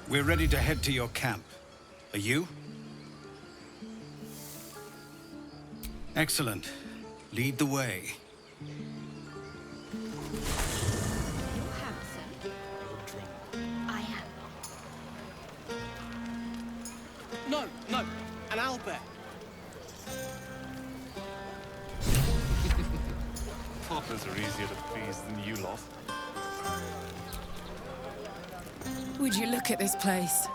We're ready to head to your camp. Are you? Excellent. Lead the way. You're handsome. I am. No, no, an owlbear. Poppers are easier to please than you lot. Would you look at this place?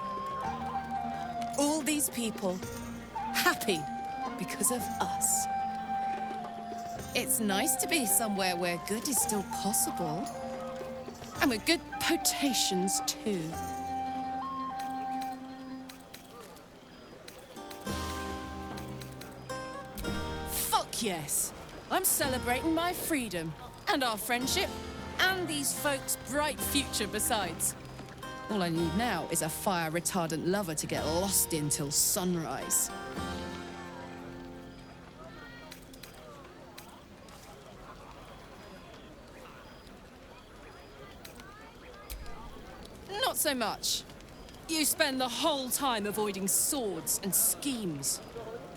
All these people, happy because of us. It's nice to be somewhere where good is still possible. And with good potations, too. Fuck yes! I'm celebrating my freedom, and our friendship, and these folks' bright future besides. All I need now is a fire-retardant lover to get lost in till sunrise. Not so much. You spend the whole time avoiding swords and schemes.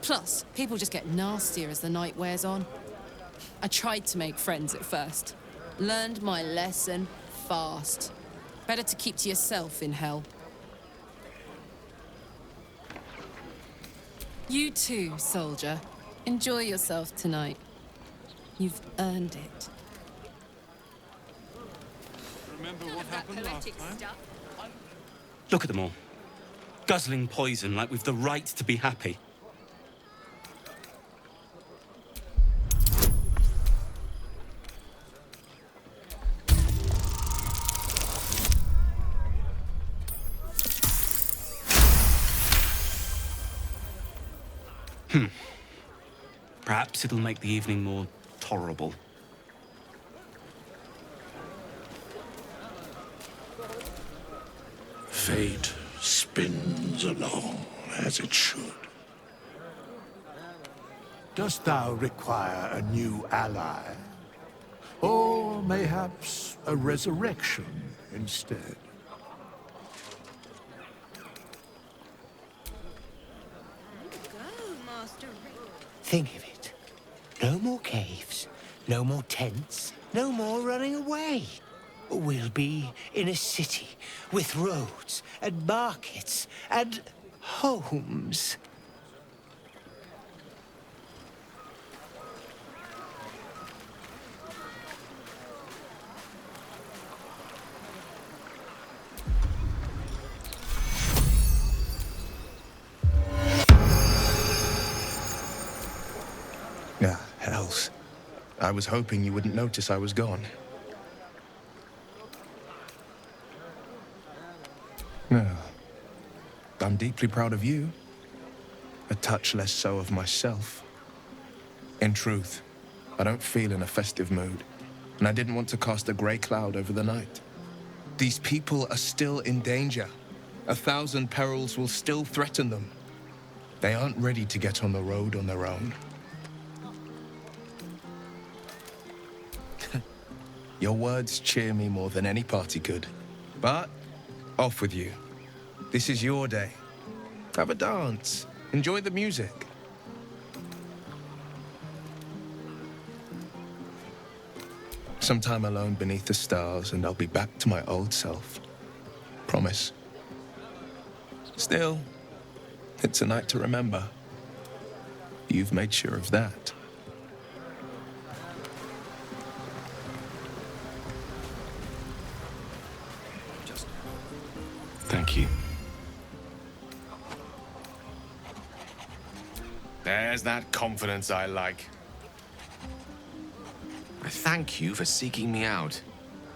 Plus, people just get nastier as the night wears on. I tried to make friends at first. Learned my lesson fast. Better to keep to yourself in hell. You too, soldier. Enjoy yourself tonight. You've earned it. Remember what happened last time? Look at them all. Guzzling poison like we've the right to be happy. Perhaps it'll make the evening more tolerable. Fate spins along as it should. Dost thou require a new ally? Or mayhaps a resurrection instead? Go, Master Ring. Think of it. No more caves, no more tents, no more running away. We'll be in a city with roads and markets and homes. Ah, hells. I was hoping you wouldn't notice I was gone. No. I'm deeply proud of you. A touch less so of myself. In truth, I don't feel in a festive mood, and I didn't want to cast a grey cloud over the night. These people are still in danger. 1,000 perils will still threaten them. They aren't ready to get on the road on their own. Your words cheer me more than any party could. But, off with you. This is your day. Have a dance. Enjoy the music. Some time alone beneath the stars, and I'll be back to my old self. Promise. Still, it's a night to remember. You've made sure of that. Thank you. There's that confidence I like. I thank you for seeking me out.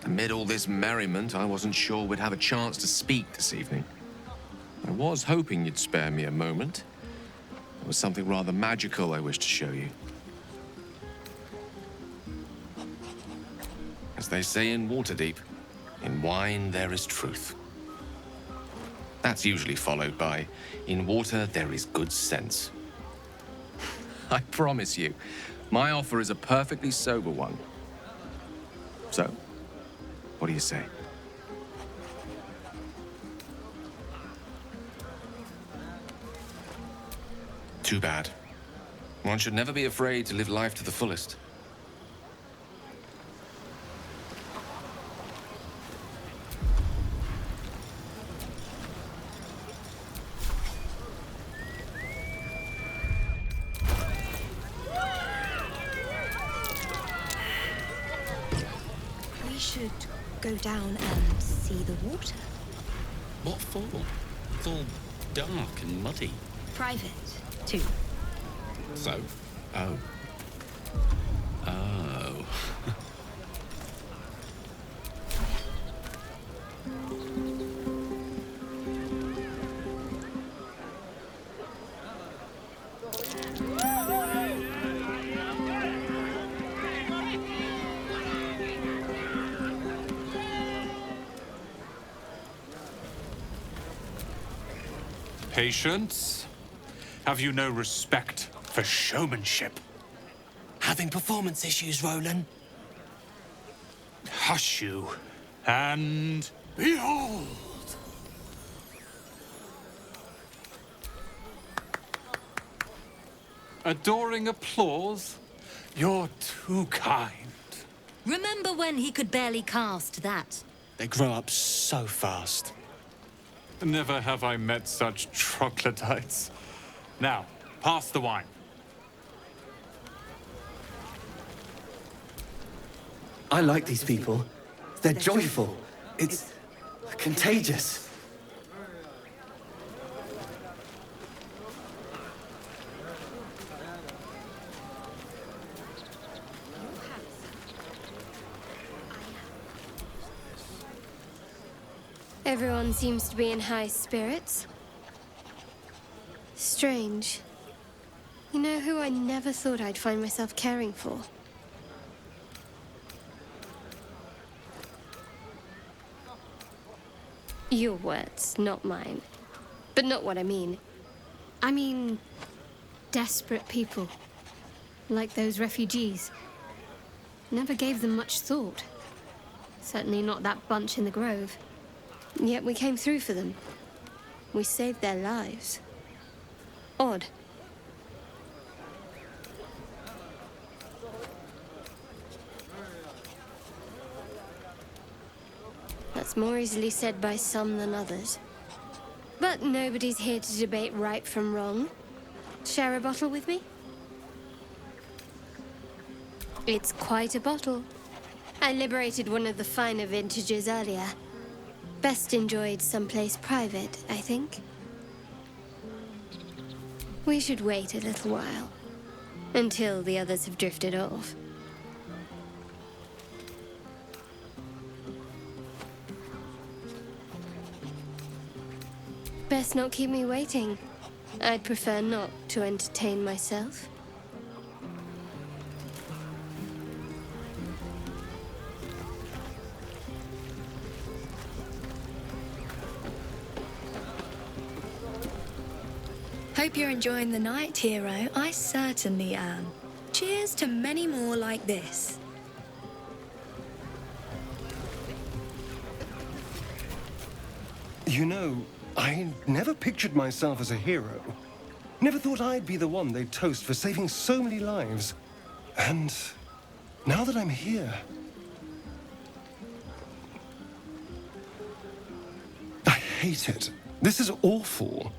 Amid all this merriment, I wasn't sure we'd have a chance to speak this evening. I was hoping you'd spare me a moment. There was something rather magical I wished to show you. As they say in Waterdeep, in wine there is truth. That's usually followed by, in water there is good sense. I promise you, my offer is a perfectly sober one. So, what do you say? Too bad. One should never be afraid to live life to the fullest. We should go down and see the water. What for? It's all dark and muddy. Private, too. So? Oh. Oh. Patience? Have you no respect for showmanship? Having performance issues, Roland? Hush you, and behold! Adoring applause? You're too kind. Remember when he could barely cast that? They grow up so fast. Never have I met such troglodytes. Now, pass the wine. I like these people. They're joyful. It's contagious. Everyone seems to be in high spirits. Strange. You know who I never thought I'd find myself caring for? Your words, not mine. But not what I mean. I mean, desperate people. Like those refugees. Never gave them much thought. Certainly not that bunch in the grove. Yet we came through for them. We saved their lives. Odd. That's more easily said by some than others. But nobody's here to debate right from wrong. Share a bottle with me? It's quite a bottle. I liberated one of the finer vintages earlier. Best enjoyed someplace private, I think. We should wait a little while. Until the others have drifted off. Best not keep me waiting. I'd prefer not to entertain myself. Hope you're enjoying the night, hero. I certainly am. Cheers to many more like this. You know, I never pictured myself as a hero. Never thought I'd be the one they'd toast for saving so many lives. And now that I'm here, I hate it. This is awful.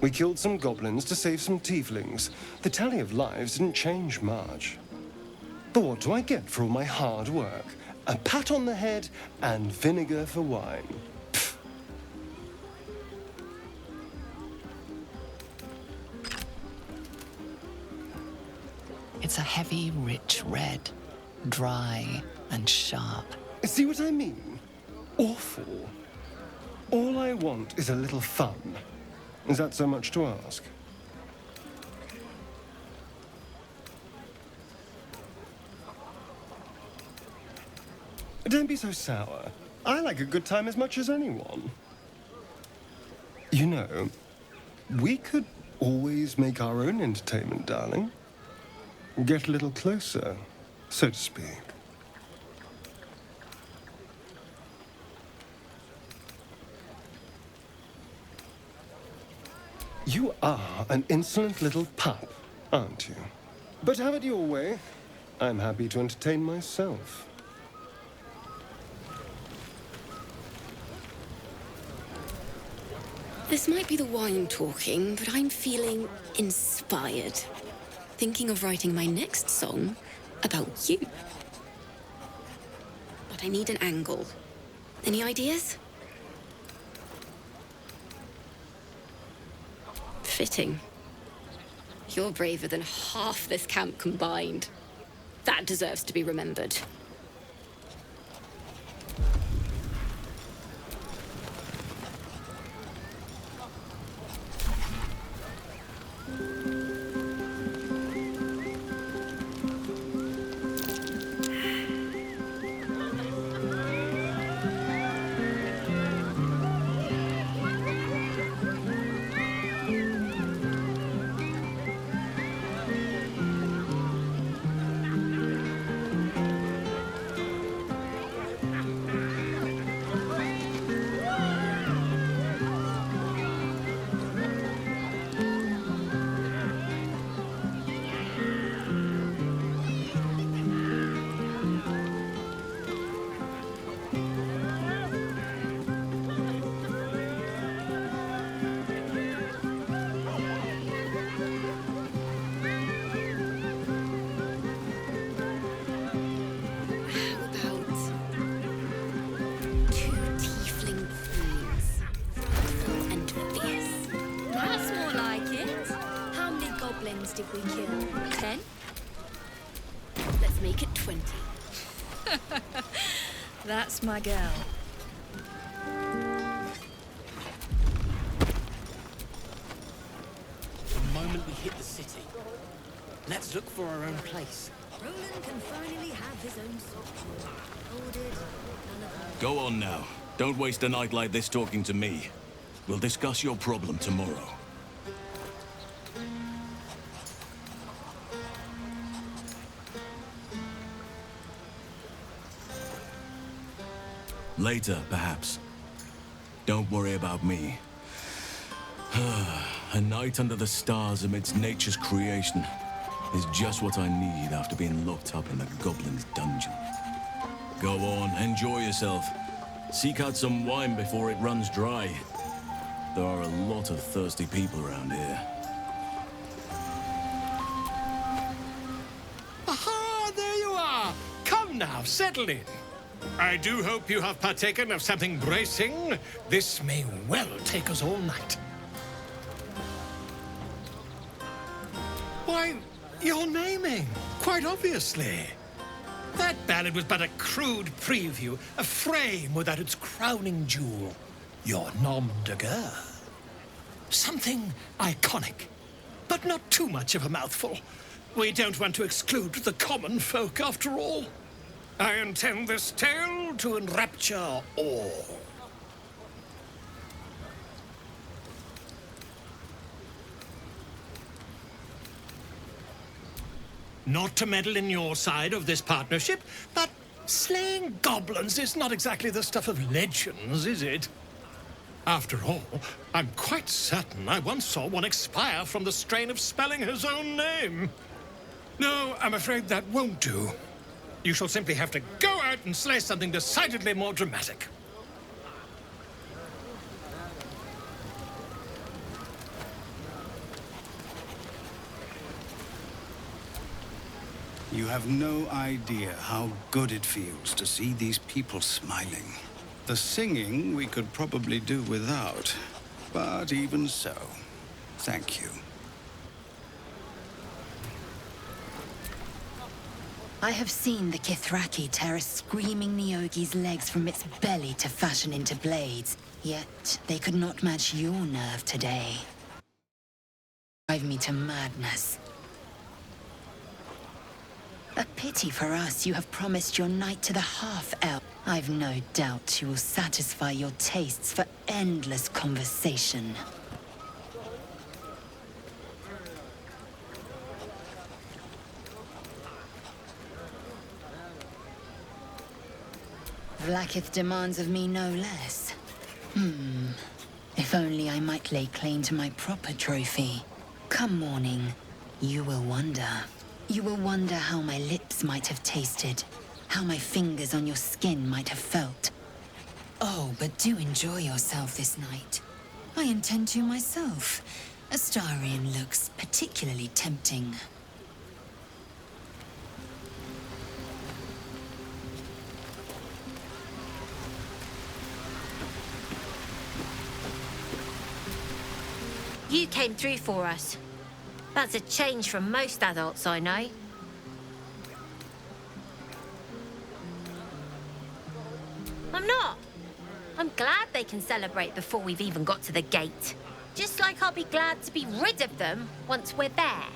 We killed some goblins to save some tieflings. The tally of lives didn't change much. But what do I get for all my hard work? A pat on the head and vinegar for wine. Pfft. It's a heavy, rich red. Dry and sharp. See what I mean? Awful. All I want is a little fun. Is that so much to ask? Don't be so sour. I like a good time as much as anyone. You know, we could always make our own entertainment, darling. Get a little closer, so to speak. You are an insolent little pup, aren't you? But have it your way. I'm happy to entertain myself. This might be the wine talking, but I'm feeling inspired. Thinking of writing my next song about you. But I need an angle. Any ideas? Fitting. You're braver than half this camp combined. That deserves to be remembered. Did we kill? 10? Let's make it 20. That's my girl. The moment we hit the city, let's look for our own place. Roland can finally have his own soul. Hold it. Go on now. Don't waste a night like this talking to me. We'll discuss your problem tomorrow. Later, perhaps. Don't worry about me. A night under the stars amidst nature's creation is just what I need after being locked up in the goblin's dungeon. Go on, enjoy yourself. Seek out some wine before it runs dry. There are a lot of thirsty people around here. Aha! There you are! Come now, settle in. I do hope you have partaken of something bracing. This may well take us all night. Why, you're naming, quite obviously. That ballad was but a crude preview, a frame without its crowning jewel. Your nom de guerre. Something iconic, but not too much of a mouthful. We don't want to exclude the common folk, after all. I intend this tale to enrapture all. Not to meddle in your side of this partnership, but slaying goblins is not exactly the stuff of legends, is it? After all, I'm quite certain I once saw one expire from the strain of spelling his own name. No, I'm afraid that won't do. You shall simply have to go out and slay something decidedly more dramatic. You have no idea how good it feels to see these people smiling. The singing we could probably do without, but even so, thank you. I have seen the Kithraki tear a screaming Neogi's legs from its belly to fashion into blades, yet they could not match your nerve today. Drive me to madness. A pity for us you have promised your knight to the half-elf. I've no doubt you will satisfy your tastes for endless conversation. Vlaakith demands of me no less. If If only I might lay claim to my proper trophy. Come morning, you will wonder. You will wonder how my lips might have tasted, how my fingers on your skin might have felt. Oh, but do enjoy yourself this night. I intend to myself. Astarion looks particularly tempting. You came through for us. That's a change from most adults I know. I'm not. I'm glad they can celebrate before we've even got to the gate. Just like I'll be glad to be rid of them once we're there.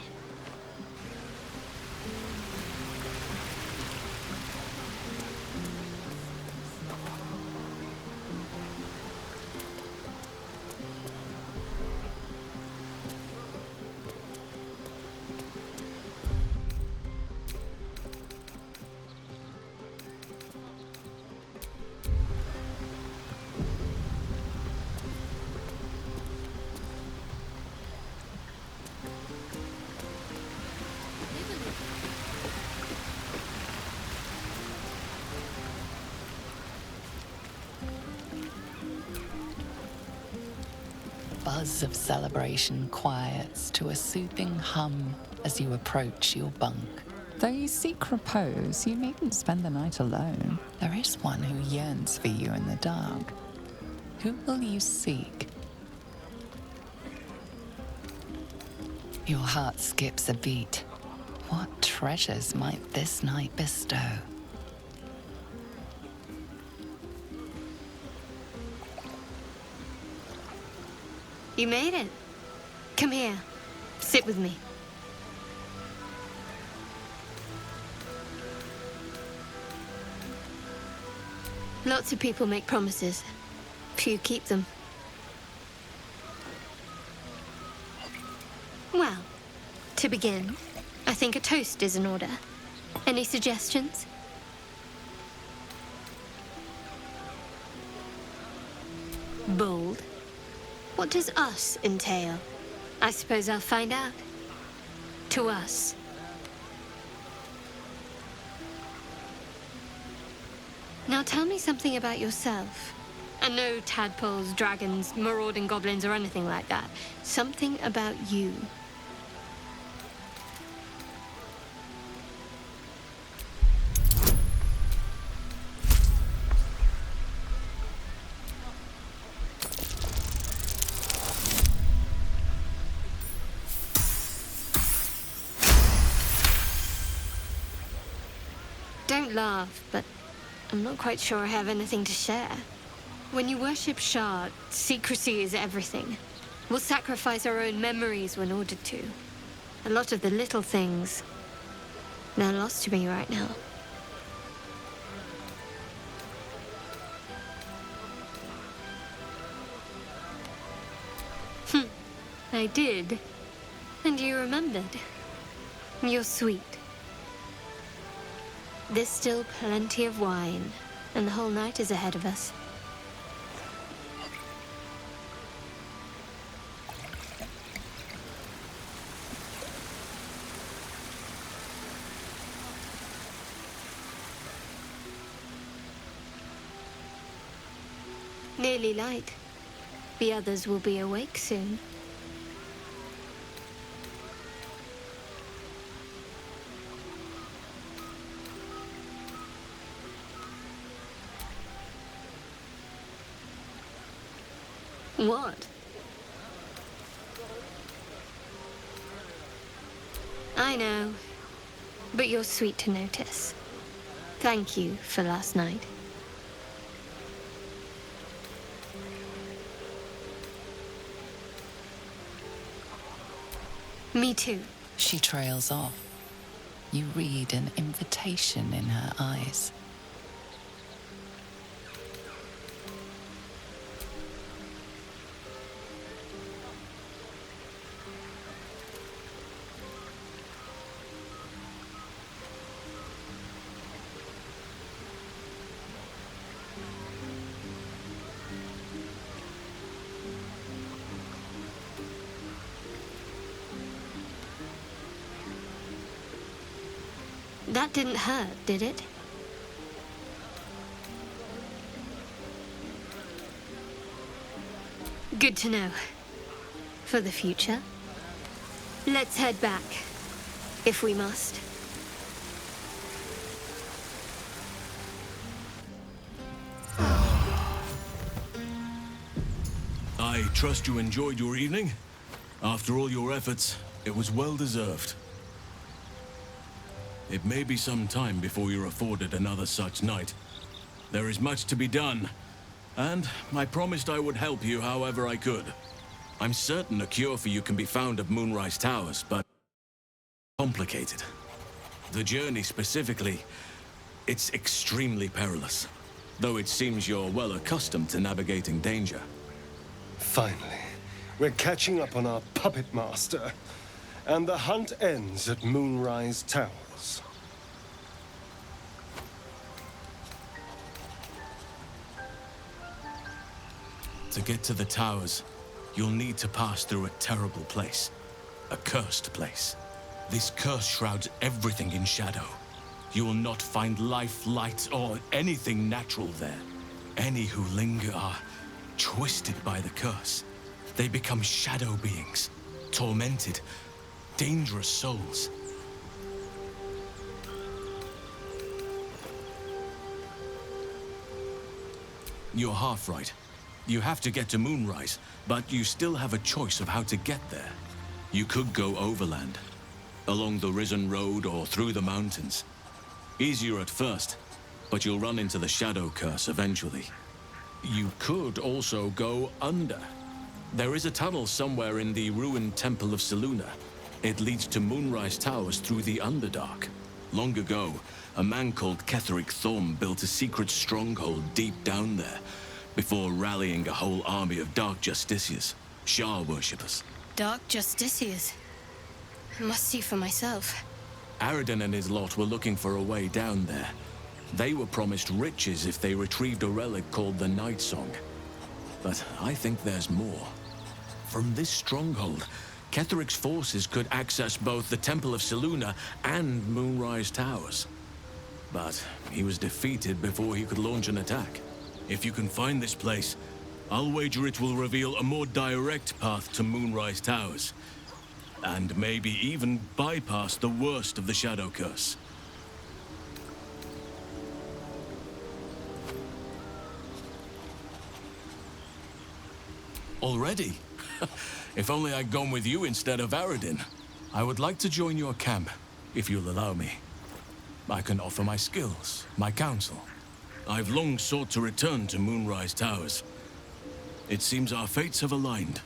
Buzz of celebration quiets to a soothing hum as you approach your bunk. Though you seek repose, you needn't spend the night alone. There is one who yearns for you in the dark. Who will you seek? Your heart skips a beat. What treasures might this night bestow? You made it. Come here. Sit with me. Lots of people make promises. Few keep them. Well, to begin, I think a toast is in order. Any suggestions? Bold. What does us entail? I suppose I'll find out. To us. Now tell me something about yourself. And no tadpoles, dragons, marauding goblins, or anything like that. Something about you. Don't laugh, but I'm not quite sure I have anything to share. When you worship Shard, secrecy is everything. We'll sacrifice our own memories when ordered to. A lot of the little things, they're lost to me right now. I did. And you remembered. You're sweet. There's still plenty of wine, and the whole night is ahead of us. Nearly light. The others will be awake soon. What? I know, but you're sweet to notice. Thank you for last night. Me too. She trails off. You read an invitation in her eyes. That didn't hurt, did it? Good to know. For the future. Let's head back, if we must. I trust you enjoyed your evening. After all your efforts, it was well deserved. It may be some time before you're afforded another such night. There is much to be done, and I promised I would help you however I could. I'm certain a cure for you can be found at Moonrise Towers, but complicated. The journey specifically, it's extremely perilous, though it seems you're well accustomed to navigating danger. Finally, we're catching up on our puppet master, and the hunt ends at Moonrise Towers. To get to the towers, you'll need to pass through a terrible place. A cursed place. This curse shrouds everything in shadow. You will not find life, light, or anything natural there. Any who linger are twisted by the curse. They become shadow beings, tormented, dangerous souls. You're half right. You have to get to Moonrise, but you still have a choice of how to get there. You could go overland, along the Risen Road or through the mountains. Easier at first, but you'll run into the Shadow Curse eventually. You could also go under. There is a tunnel somewhere in the ruined Temple of Selûne. It leads to Moonrise Towers through the Underdark. Long ago, a man called Ketheric Thorm built a secret stronghold deep down there, before rallying a whole army of Dark Justiciars, Shah worshippers. Dark Justiciars. I must see for myself. Aradin and his lot were looking for a way down there. They were promised riches if they retrieved a relic called the Night Song. But I think there's more. From this stronghold, Ketheric's forces could access both the Temple of Selûne and Moonrise Towers. But he was defeated before he could launch an attack. If you can find this place, I'll wager it will reveal a more direct path to Moonrise Towers. And maybe even bypass the worst of the Shadow Curse. Already? If only I'd gone with you instead of Aradin. I would like to join your camp, if you'll allow me. I can offer my skills, my counsel. I've long sought to return to Moonrise Towers. It seems our fates have aligned.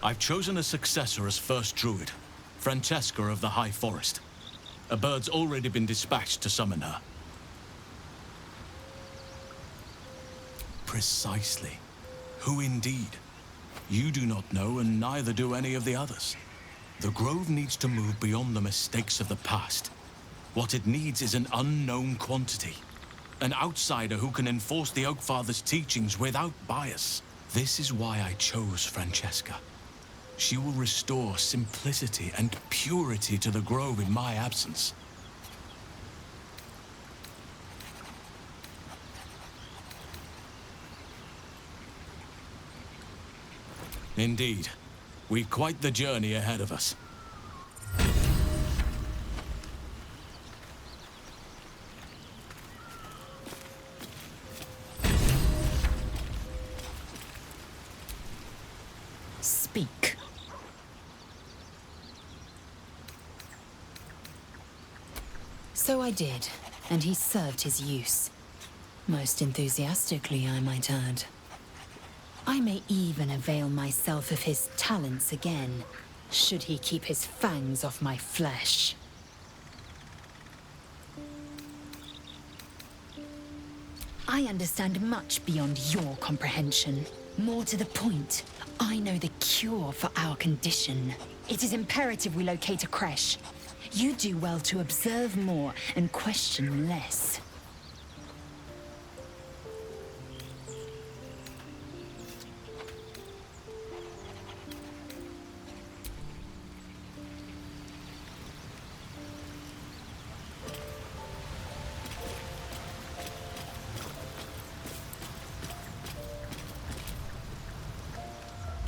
I've chosen a successor as first druid, Francesca of the High Forest. A bird's already been dispatched to summon her. Precisely. Who indeed? You do not know, and neither do any of the others. The Grove needs to move beyond the mistakes of the past. What it needs is an unknown quantity. An outsider who can enforce the Oakfather's teachings without bias. This is why I chose Francesca. She will restore simplicity and purity to the Grove in my absence. Indeed. We've quite the journey ahead of us. Speak. So I did, and he served his use. Most enthusiastically, I might add. I may even avail myself of his talents again, should he keep his fangs off my flesh. I understand much beyond your comprehension. More to the point, I know the cure for our condition. It is imperative we locate a creche. You do well to observe more and question less.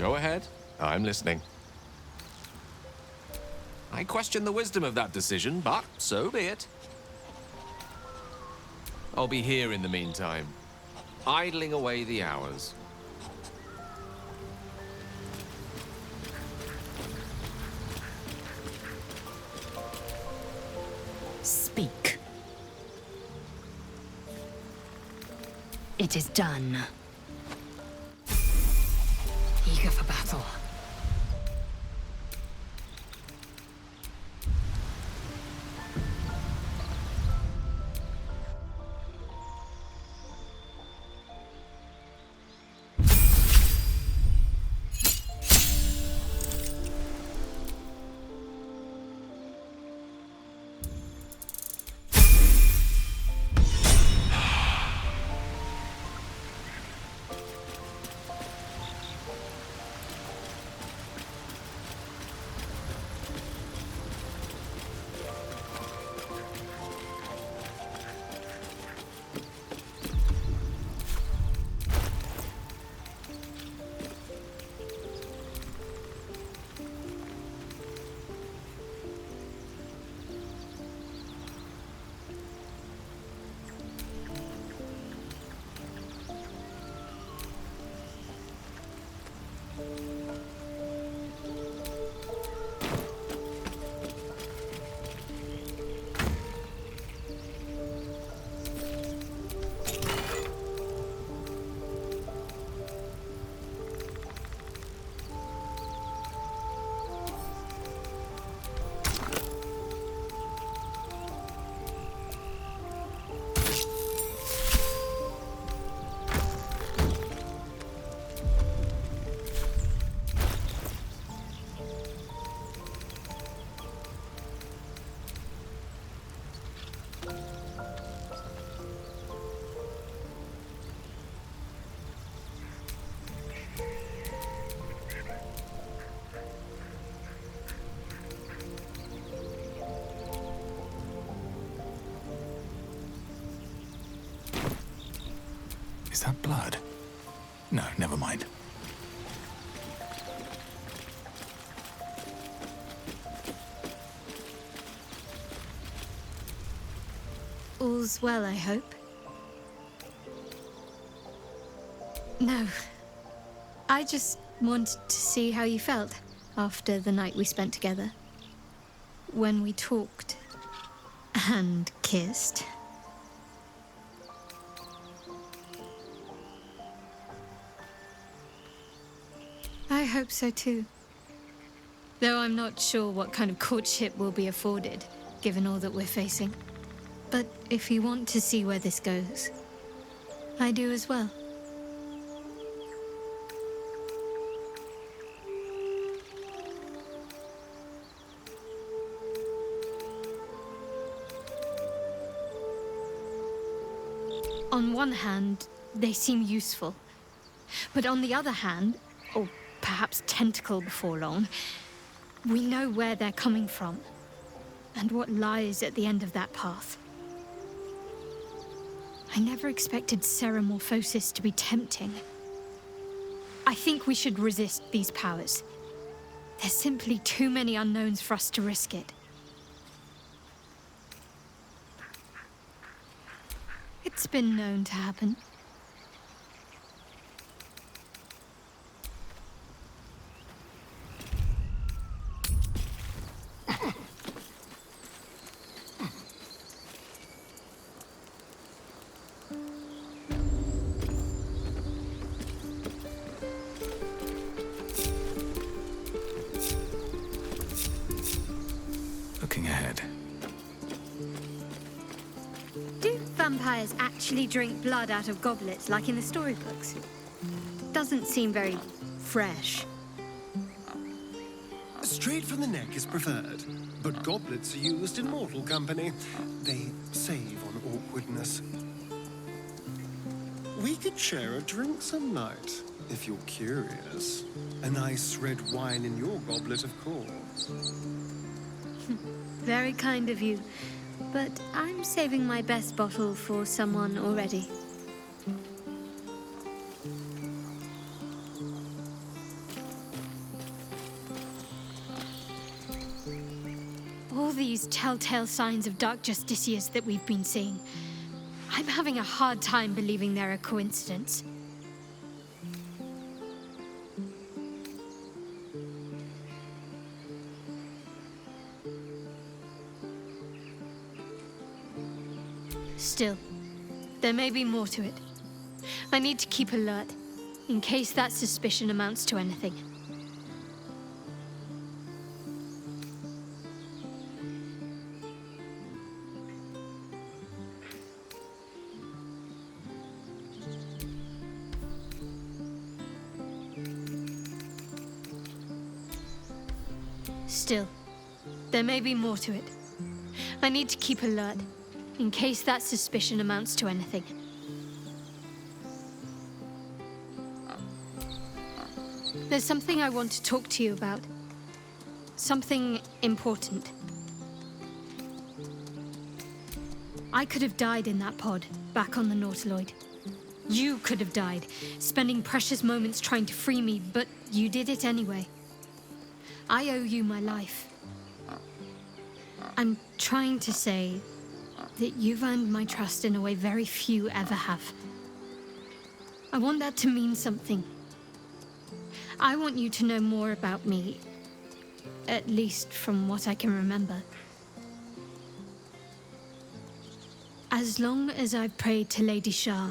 Go ahead. I'm listening. I question the wisdom of that decision, but so be it. I'll be here in the meantime, idling away the hours. Speak. It is done. Eager for battle. Is that blood? No, never mind. All's well, I hope. No. I just wanted to see how you felt after the night we spent together. When we talked and kissed. I hope so too. Though I'm not sure what kind of courtship will be afforded, given all that we're facing. But if you want to see where this goes, I do as well. On one hand, they seem useful. But on the other hand, or perhaps tentacle before long, we know where they're coming from and what lies at the end of that path. I never expected ceremorphosis to be tempting. I think we should resist these powers. There's simply too many unknowns for us to risk it. It's been known to happen. Looking ahead. Do vampires actually drink blood out of goblets like in the storybooks? Doesn't seem very fresh. Straight from the neck is preferred, but goblets are used in mortal company. They save on awkwardness. We could share a drink some night, if you're curious. A nice red wine in your goblet, of course. Very kind of you, but I'm saving my best bottle for someone already. all these telltale signs of dark justicias that we've been seeing, I'm having a hard time believing they're a coincidence. Still, there may be more to it. I need to keep alert, in case that suspicion amounts to anything. Still, there may be more to it. I need to keep alert, in case that suspicion amounts to anything. There's something I want to talk to you about. Something important. I could have died in that pod, back on the Nautiloid. You could have died, spending precious moments trying to free me, but you did it anyway. I owe you my life. I'm trying to say that you've earned my trust in a way very few ever have. I want that to mean something. I want you to know more about me, at least from what I can remember. As long as I've prayed to Lady Shah,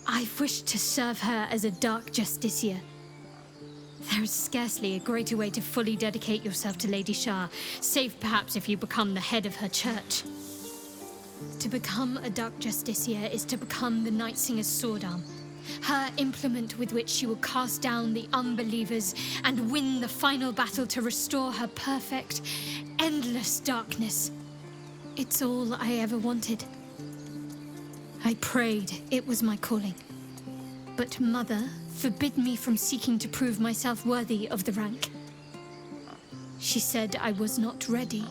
I've wished to serve her as a dark justiciar. There is scarcely a greater way to fully dedicate yourself to Lady Shah, save perhaps if you become the head of her church. To become a dark justiciar is to become the Night Singer's sword arm, her implement with which she will cast down the unbelievers and win the final battle to restore her perfect, endless darkness. It's all I ever wanted. I prayed it was my calling. But Mother forbid me from seeking to prove myself worthy of the rank. She said I was not ready.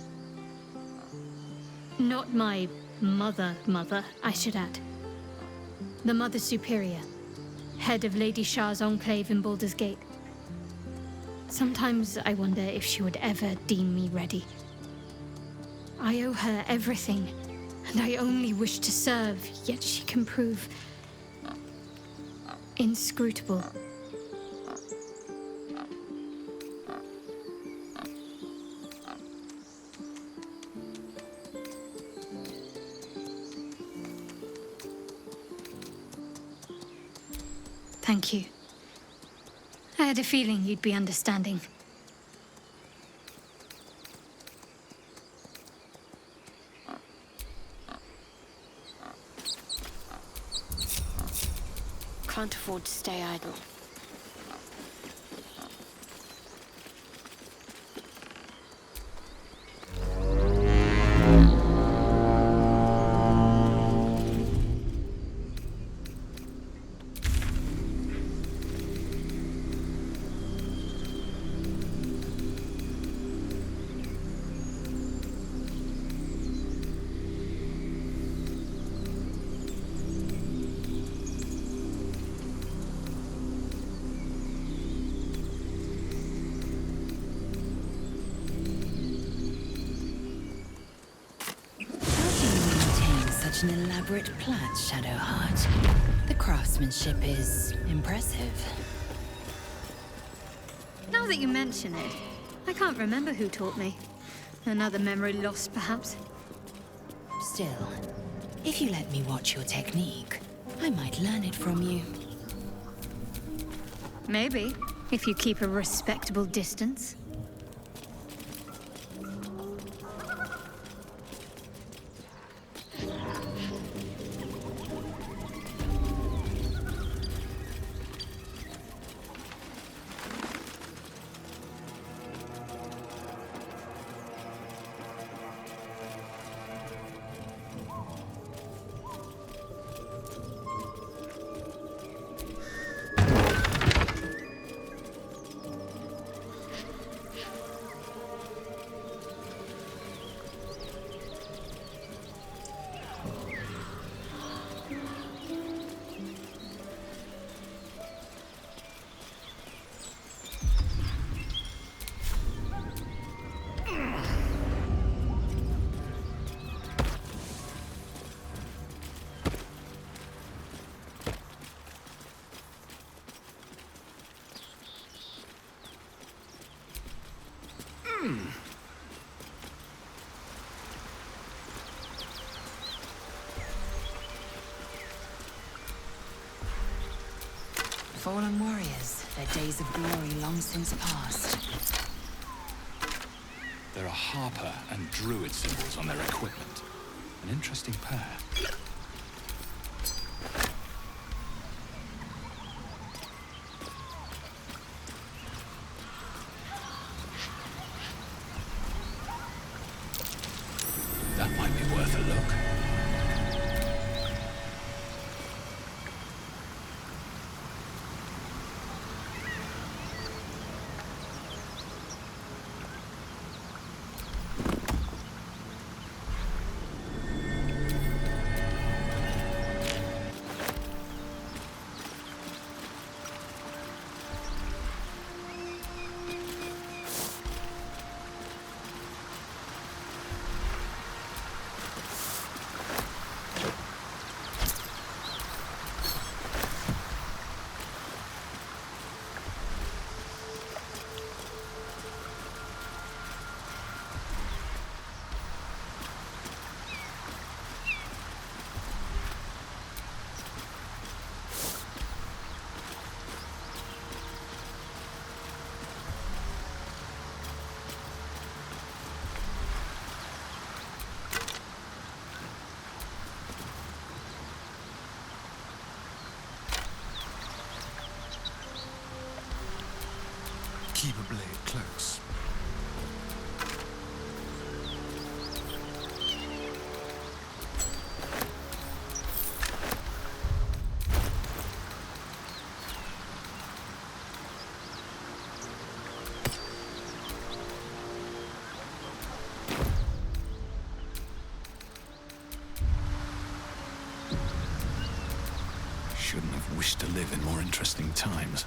Not my mother, I should add. The Mother Superior, head of Lady Shah's enclave in Baldur's Gate. Sometimes I wonder if she would ever deem me ready. I owe her everything, and I only wish to serve, yet she can prove inscrutable. Thank you. I had a feeling you'd be understanding. Can't afford to stay idle. Such an elaborate plat, Shadowheart. The craftsmanship is impressive. Now that you mention it, I can't remember who taught me. Another memory lost, perhaps. Still, if you let me watch your technique, I might learn it from you. Maybe, if you keep a respectable distance. Fallen warriors, their days of glory long since past. There are Harper and Druid symbols on their equipment. An interesting pair. That might be worth a look. Keep a blade close. Shouldn't have wished to live in more interesting times.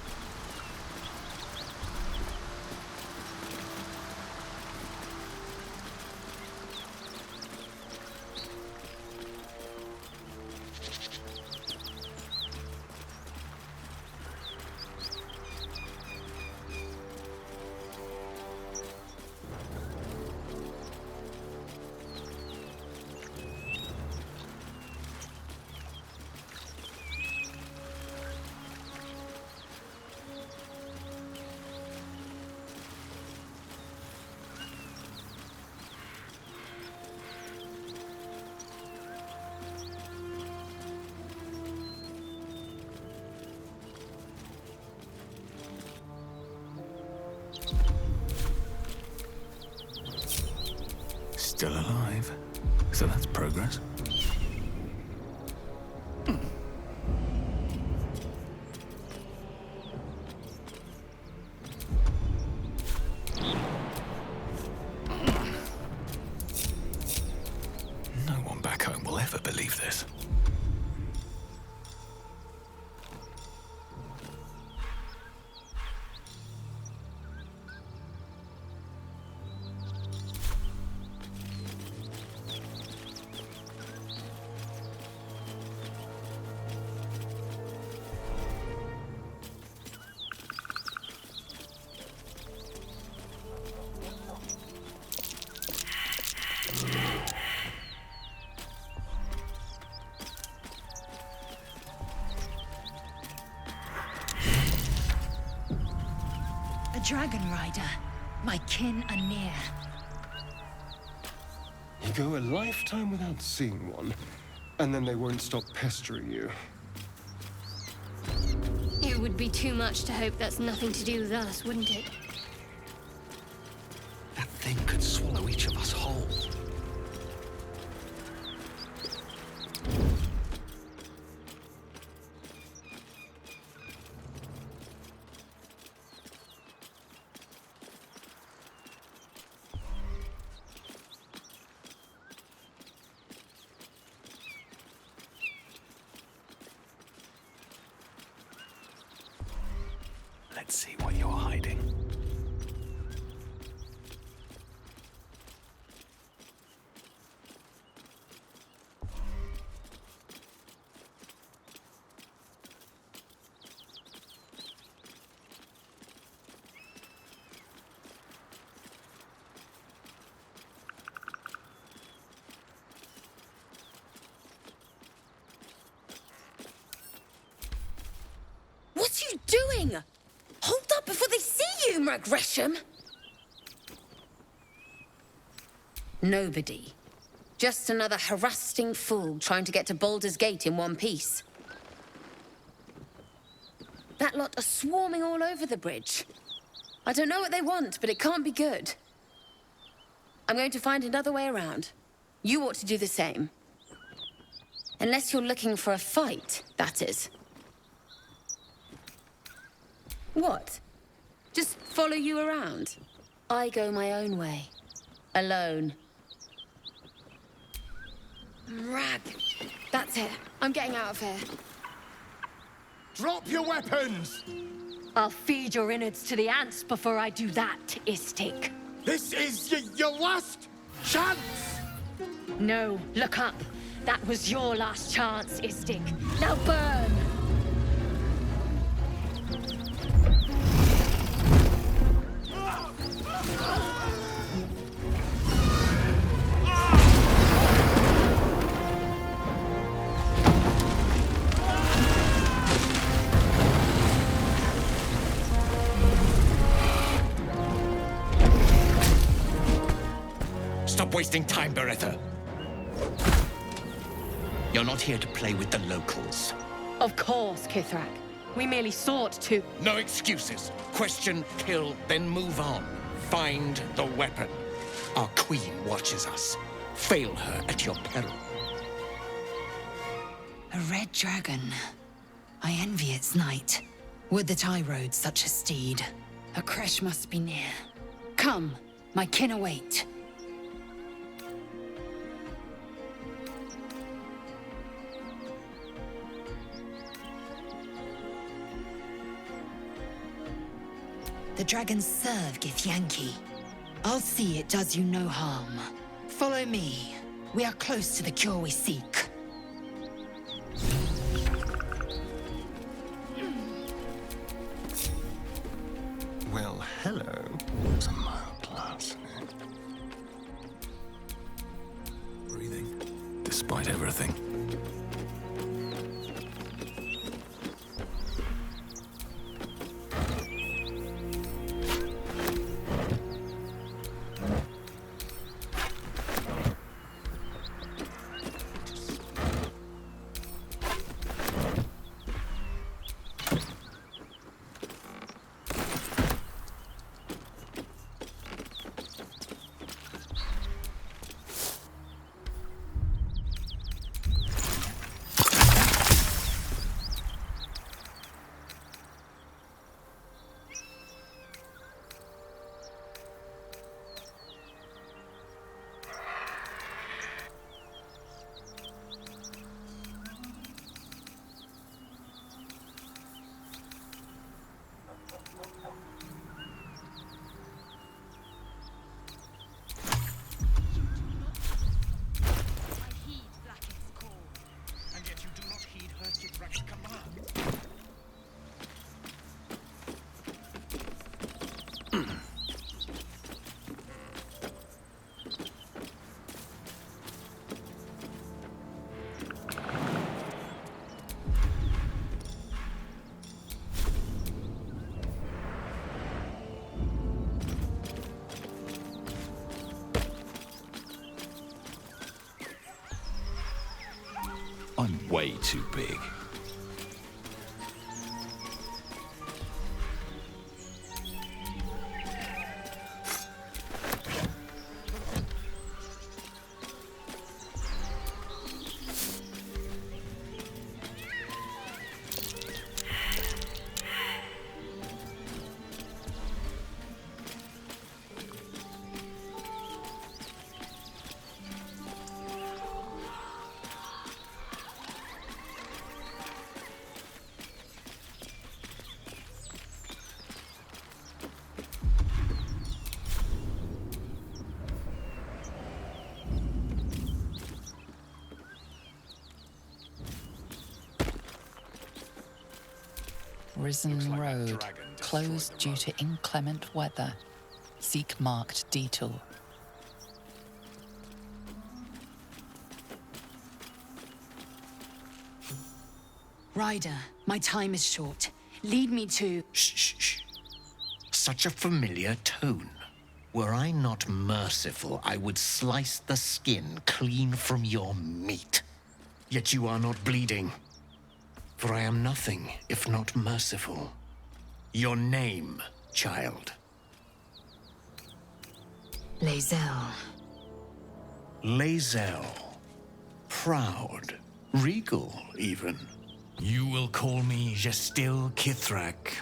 Still alive. So that's progress. No one back home will ever believe this. A dragon rider. My kin are near. You go a lifetime without seeing one, and then they won't stop pestering you. It would be too much to hope that's nothing to do with us, wouldn't it? That thing could swallow each of us whole. Let's see what you're hiding. up before they see you, Mrag Gresham! Nobody. Just another harassing fool trying to get to Baldur's Gate in one piece. That lot are swarming all over the bridge. I don't know what they want, but it can't be good. I'm going to find another way around. You ought to do the same. Unless you're looking for a fight, that is. What? Just follow you around? I go my own way. Alone. Rag. That's it. I'm getting out of here. Drop your weapons! I'll feed your innards to the ants before I do that, Istik. This is your last chance! No, look up. That was your last chance, Istik. Now burn! Stop wasting time, Beretta. You're not here to play with the locals. Of course, Kithrak. We merely sought to... No excuses. Question, kill, then move on. Find the weapon. Our queen watches us. Fail her at your peril. A red dragon. I envy its knight. Would that I rode such a steed. A crash must be near. Come, my kin await. The dragons serve Githyanki. I'll see it does you no harm. Follow me. We are close to the cure we seek. Well, hello. It's a mild class. Breathing, despite everything. I'm way too big. Risen Road, closed due to inclement weather. Seek marked detour. Ryder, my time is short. Lead me to... Shh, shh, shh. such a familiar tone. Were I not merciful, I would slice the skin clean from your meat. Yet you are not bleeding. For I am nothing if not merciful. Your name, child? Lae'zel. Lae'zel. Proud. Regal, even. You will call me Gestil Kithrak.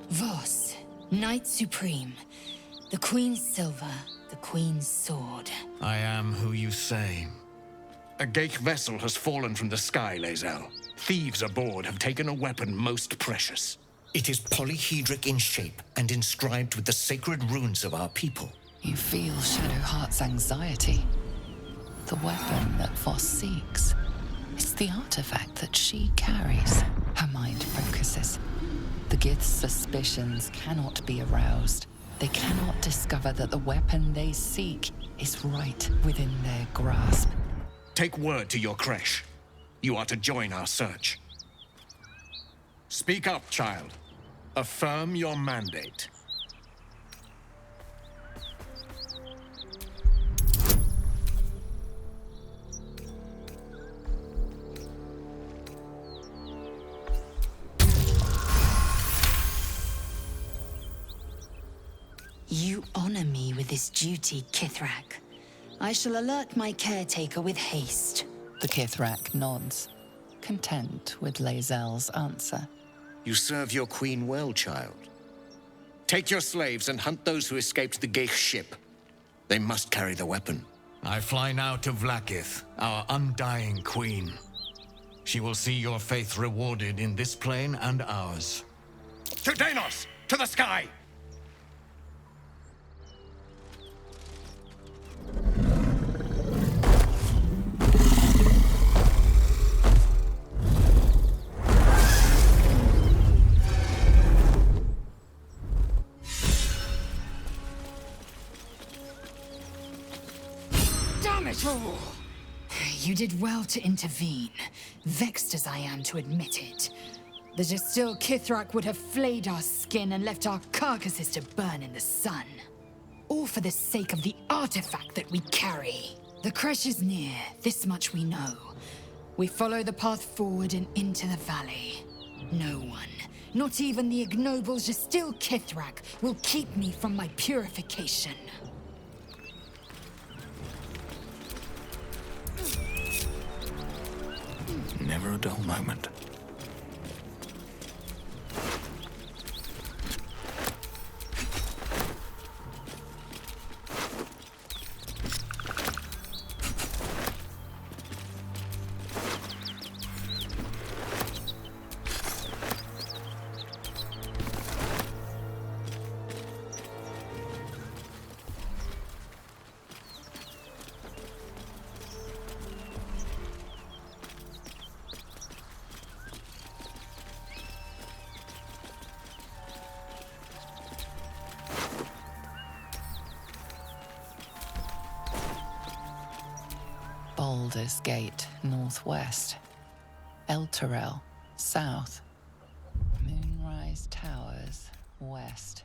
Vos, Knight Supreme. The Queen's silver, the Queen's sword. I am who you say. A Geich vessel has fallen from the sky, Lae'zel. Thieves aboard have taken a weapon most precious. It is polyhedric in shape and inscribed with the sacred runes of our people. You feel Shadowheart's anxiety. The weapon that Voss seeks. It's the artifact that she carries. Her mind focuses. The Gith's suspicions cannot be aroused. They cannot discover that the weapon they seek is right within their grasp. Take word to your creche. You are to join our search. Speak up, child. Affirm your mandate. You honor me with this duty, Kithrak. I shall alert my caretaker with haste. The Kithrak nods, content with Lae'zel's answer. You serve your queen well, child. Take your slaves and hunt those who escaped the Geich ship. They must carry the weapon. I fly now to Vlaakith, our undying queen. She will see your faith rewarded in this plane and ours. To Danos! To the sky! Damn it all! You did well to intervene, vexed as I am to admit it. The Gestil Kithrak would have flayed our skin and left our carcasses to burn in the sun. All for the sake of the artifact that we carry. The creche is near, this much we know. We follow the path forward and into the valley. No one, not even the ignoble Gestil Kithrak, will keep me from my purification. Never a dull moment. Baldur's Gate, northwest. Elturel, south. Moonrise Towers, west.